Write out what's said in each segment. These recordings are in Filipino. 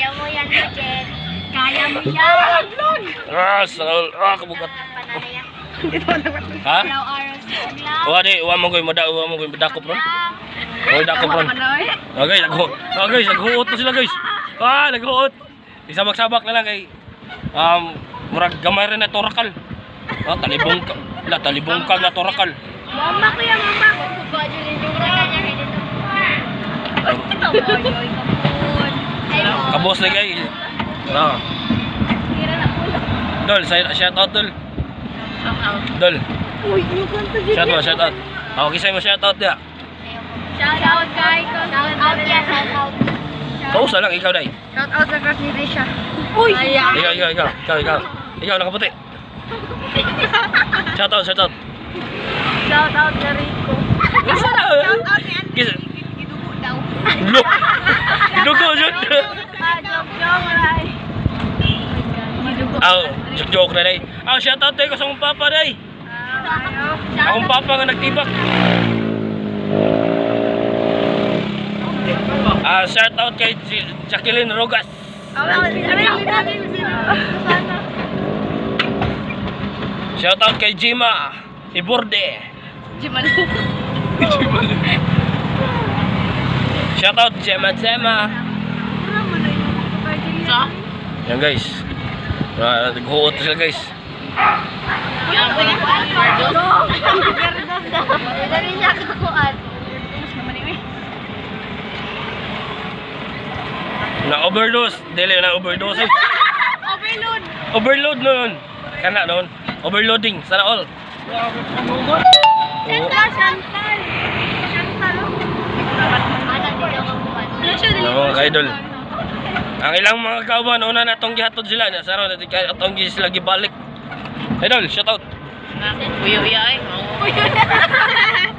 Kaya mo yan, Jet. Kaya mo yan. Kabugat. Ha? Uwa mo ko'y madakop ron. Dakop ron. Okay, naghuot na sila guys. Naghuot. Isabak-sabak na lang kay murag gamay rin na torakal. Talibong ka na torakal. Mama ko yan, mama. Bagyo din yung kanya dito. Ito, boy, kapun. Kabos na guys. Dol, shout out Dol. Dol. Shout out. Ako kisay mo shout out dia. Shout out guys. Shout out yan, shout out. Pausa lang ikaw dai. Shout out sa crush ni Risha. Uy! Ikaw nakaputi. Shout out. Shout out na Rico. Shout out ni Andy. Idugo daw. Idugo jud. Joke na day. Shout out tayo sa akong papa day. Akong papa nga nagtibak. Shout out kay Jacqueline Rogas. Shout out kay Jima Iborde. Shout out Jema. Yan guys. Naghuot sila guys. Na-overdose. Dili na overdose. Overload nun. Kana nun. Overloading. Sana all. Mga ka-idol. Ang ilang mga kauban, una na itong gihatod sila. Saro na itong sila gibalik. Idol, shout out. Uyo-uyo ay.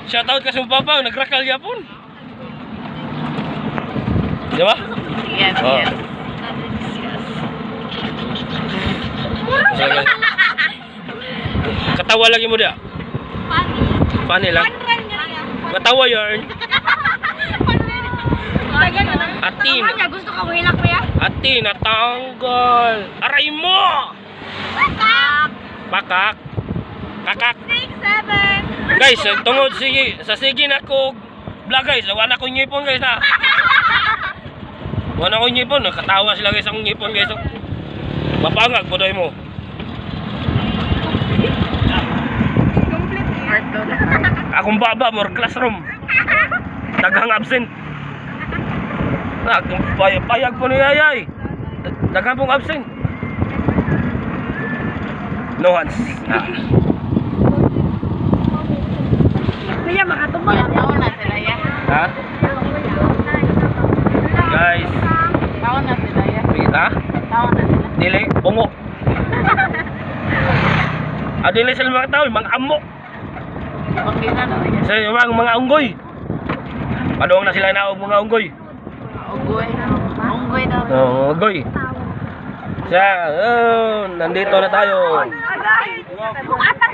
Shout out kasi mong papa, nagrakal yapon. Di ba? Yes. Katawa lagi mo dia. Funny lang. Katawa yarn. Atin. Gusto ka hilak mo ya? Atin, natanggal. Aray mo! Pakak. Kakak. 6, 7. Guys, tungod sa sige na ko vlog guys. Wala ko ngipon guys ha. Wala ko ngipon. Nakatawa sila guys ang ngipon guys. Mapangag po doy mo. Akong baba more classroom. Daghang absent. Payag po ni Yayay. Daghang pong absent. No hands. Kuya, makatumbol. Taon na sila ya. Ha? Guys. Taon na sila ya. Kita? Taon na sila. Dili, bungo. Dili sila mga tao, mga amo. Okay na daw ya. Sa mga unggoy. Padoong na sila na mga unggoy. Unggoy daw. Unggoy. Nandito na tayo. Atang